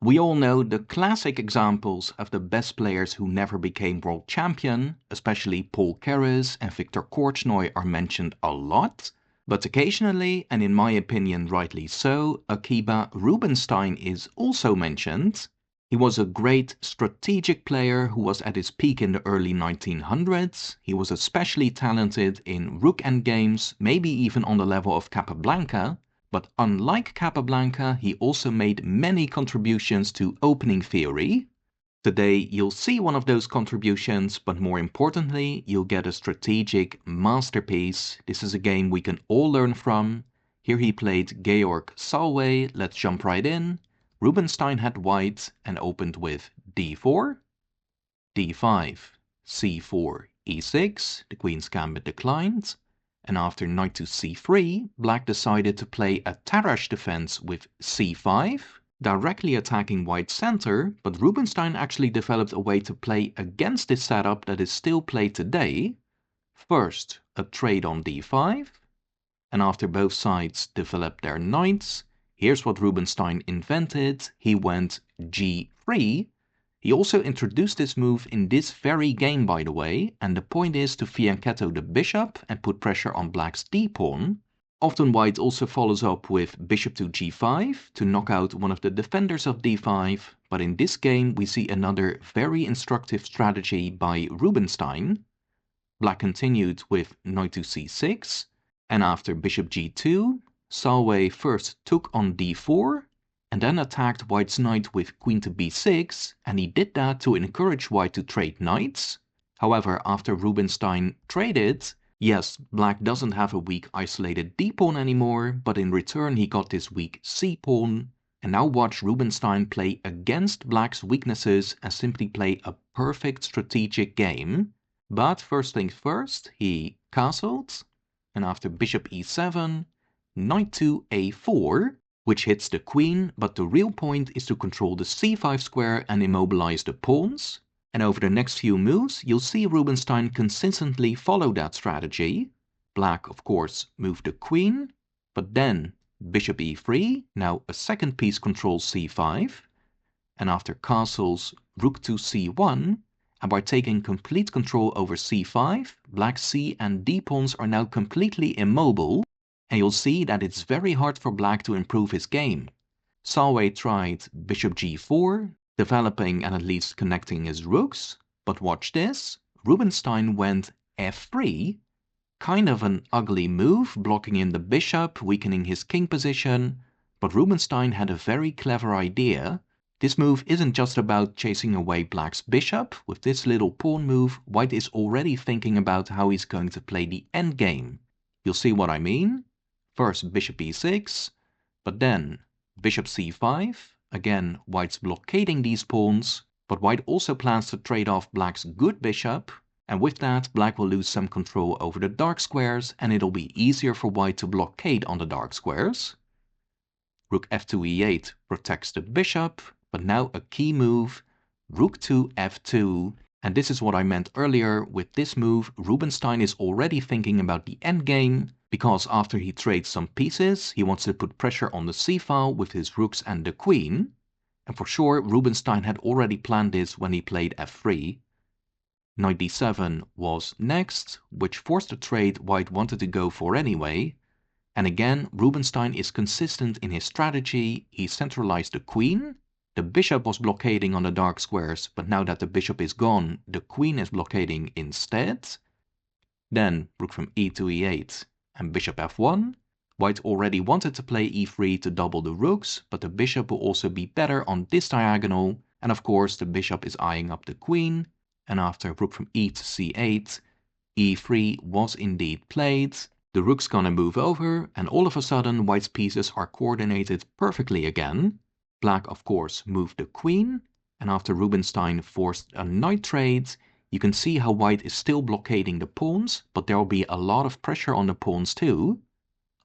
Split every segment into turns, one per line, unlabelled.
We all know the classic examples of the best players who never became world champion, especially Paul Keres and Viktor Korchnoi are mentioned a lot. But occasionally, and in my opinion rightly so, Akiba Rubinstein is also mentioned. He was a great strategic player who was at his peak in the early 1900s. He was especially talented in rook endgames, maybe even on the level of Capablanca. But unlike Capablanca, he also made many contributions to opening theory. Today you'll see one of those contributions, but more importantly, you'll get a strategic masterpiece. This is a game we can all learn from. Here he played Georg Salwe. Let's jump right in. Rubinstein had white and opened with d4, d5, c4, e6. The queen's gambit declined. And after knight to c3, black decided to play a Tarrasch defense with c5, directly attacking white's center, but Rubinstein actually developed a way to play against this setup that is still played today. First, a trade on d5, and after both sides developed their knights, here's what Rubinstein invented. He went g3. He also introduced this move in this very game, by the way, and the point is to fianchetto the bishop and put pressure on black's d-pawn. Often white also follows up with bishop to g5 to knock out one of the defenders of d5, but in this game we see another very instructive strategy by Rubinstein. Black continued with knight to c6, and after bishop g2, Salwe first took on d4, and then attacked white's knight with queen to b6, and he did that to encourage white to trade knights. However, after Rubinstein traded, yes, black doesn't have a weak isolated d-pawn anymore, but in return he got this weak c-pawn. And now watch Rubinstein play against black's weaknesses and simply play a perfect strategic game. But first things first, he castled, and after bishop e7, knight to a4, which hits the queen, but the real point is to control the c5 square and immobilize the pawns. And over the next few moves, you'll see Rubinstein consistently follow that strategy. Black, of course, moved the queen, but then bishop e3, now a second piece controls c5. And after castles, rook to c1, and by taking complete control over c5, black's c and d pawns are now completely immobile. And you'll see that it's very hard for black to improve his game. Salwe tried bishop g4, developing and at least connecting his rooks, but watch this, Rubinstein went f3, kind of an ugly move, blocking in the bishop, weakening his king position, but Rubinstein had a very clever idea. This move isn't just about chasing away black's bishop. With this little pawn move, white is already thinking about how he's going to play the endgame. You'll see what I mean. First bishop e6, but then bishop c5. Again, white's blockading these pawns, but white also plans to trade off black's good bishop, and with that black will lose some control over the dark squares, and it'll be easier for white to blockade on the dark squares. Rook f2 e8 protects the bishop, but now a key move, rook to f2. And this is what I meant earlier. With this move, Rubinstein is already thinking about the endgame, because after he trades some pieces, he wants to put pressure on the c-file with his rooks and the queen. And for sure, Rubinstein had already planned this when he played f3. Knight d7 was next, which forced a trade white wanted to go for anyway. And again, Rubinstein is consistent in his strategy. He centralized the queen. The bishop was blockading on the dark squares, but now that the bishop is gone, the queen is blockading instead. Then rook from e to e8 and bishop f1. White already wanted to play e3 to double the rooks, but the bishop will also be better on this diagonal. And of course, the bishop is eyeing up the queen. And after rook from e to c8, e3 was indeed played. The rook's gonna move over, and all of a sudden, white's pieces are coordinated perfectly again. Black, of course, moved the queen, and after Rubinstein forced a knight trade, you can see how white is still blockading the pawns, but there will be a lot of pressure on the pawns too.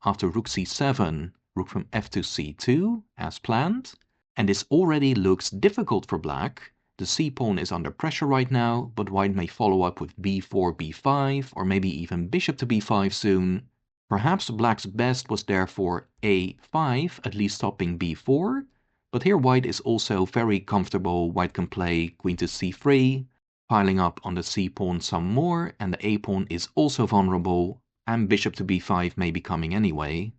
After rook c7, rook from f to c2, as planned. And this already looks difficult for black. The c-pawn is under pressure right now, but white may follow up with b4, b5, or maybe even bishop to b5 soon. Perhaps black's best was therefore a5, at least stopping b4. But here white is also very comfortable. White can play queen to c3, piling up on the c pawn some more, and the a pawn is also vulnerable, and bishop to b5 may be coming anyway.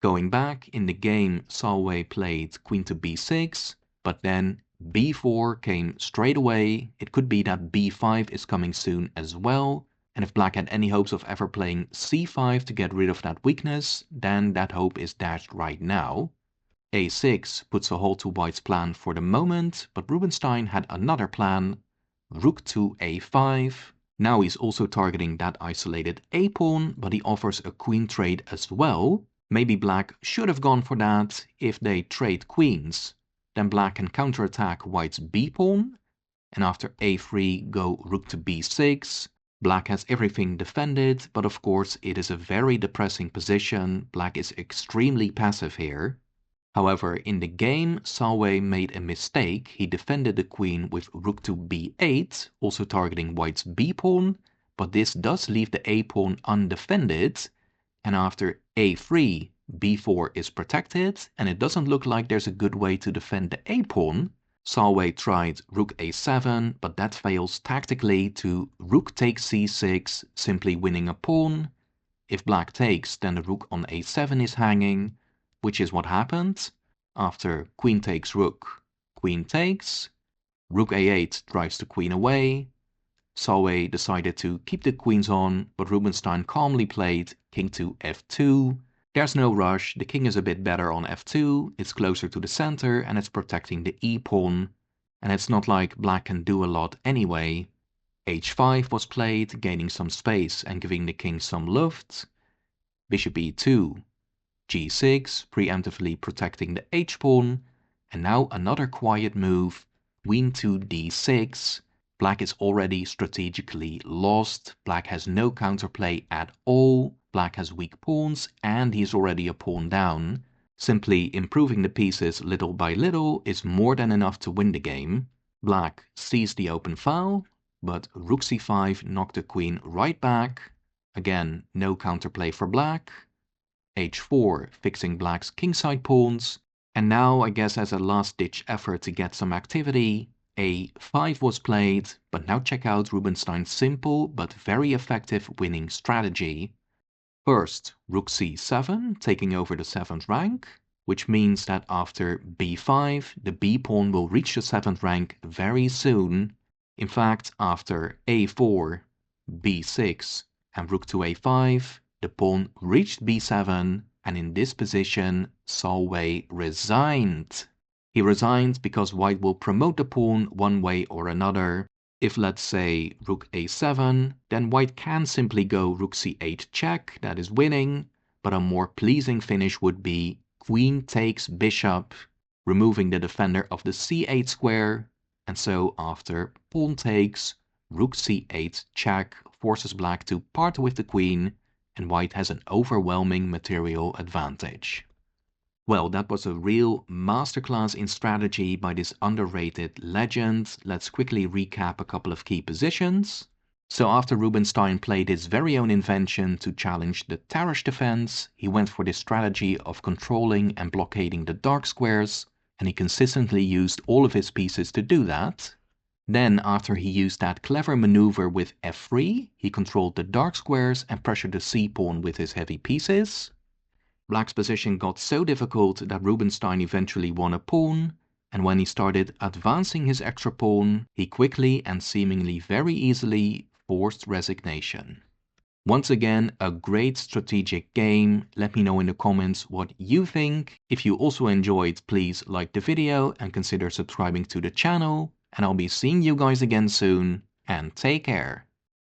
Going back, in the game Salwe played queen to b6, but then b4 came straight away. It could be that b5 is coming soon as well, and if black had any hopes of ever playing c5 to get rid of that weakness, then that hope is dashed right now. a6 puts a halt to white's plan for the moment, but Rubinstein had another plan. Rook to a5. Now he's also targeting that isolated a pawn, but he offers a queen trade as well. Maybe black should have gone for that. If they trade queens, then black can counterattack white's b pawn, and after a3 go rook to b6. Black has everything defended, but of course it is a very depressing position. Black is extremely passive here. However, in the game, Salwe made a mistake. He defended the queen with rook to b8, also targeting white's b pawn, but this does leave the a pawn undefended, and after a3, b4 is protected, and it doesn't look like there's a good way to defend the a pawn. Salwe tried rook a7, but that fails tactically to rook takes c6, simply winning a pawn. If black takes, then the rook on a7 is hanging, which is what happened. After queen takes rook, queen takes, rook a8 drives the queen away. Salwe decided to keep the queens on, but Rubinstein calmly played king to f2. There's no rush, the king is a bit better on f2, it's closer to the center and it's protecting the e pawn. And it's not like black can do a lot anyway. h5 was played, gaining some space and giving the king some luft. Bishop e2, g6, preemptively protecting the h pawn. And now another quiet move, queen to d6. Black is already strategically lost. Black has no counterplay at all. Black has weak pawns and he's already a pawn down. Simply improving the pieces little by little is more than enough to win the game. Black seized the open file, but rook c5 knocked the queen right back. Again, no counterplay for black. h4 fixing black's kingside pawns. And now, I guess as a last-ditch effort to get some activity, a5 was played, but now check out Rubinstein's simple but very effective winning strategy. First, rook c7, taking over the 7th rank, which means that after b5, the b pawn will reach the 7th rank very soon. In fact, after a4, b6, and rook to a5, the pawn reached b7, and in this position, Salwe resigned. He resigned because white will promote the pawn one way or another. If let's say rook a7, then white can simply go rook c8 check, that is winning, but a more pleasing finish would be queen takes bishop, removing the defender of the c8 square, and so after pawn takes, rook c8 check forces black to part with the queen, and white has an overwhelming material advantage. Well, that was a real masterclass in strategy by this underrated legend. Let's quickly recap a couple of key positions. So after Rubinstein played his very own invention to challenge the Tarrasch defense, he went for this strategy of controlling and blockading the dark squares, and he consistently used all of his pieces to do that. Then, after he used that clever maneuver with f3, he controlled the dark squares and pressured the c-pawn with his heavy pieces. Black's position got so difficult that Rubinstein eventually won a pawn, and when he started advancing his extra pawn, he quickly and seemingly very easily forced resignation. Once again, a great strategic game. Let me know in the comments what you think. If you also enjoyed, please like the video and consider subscribing to the channel. And I'll be seeing you guys again soon, and take care.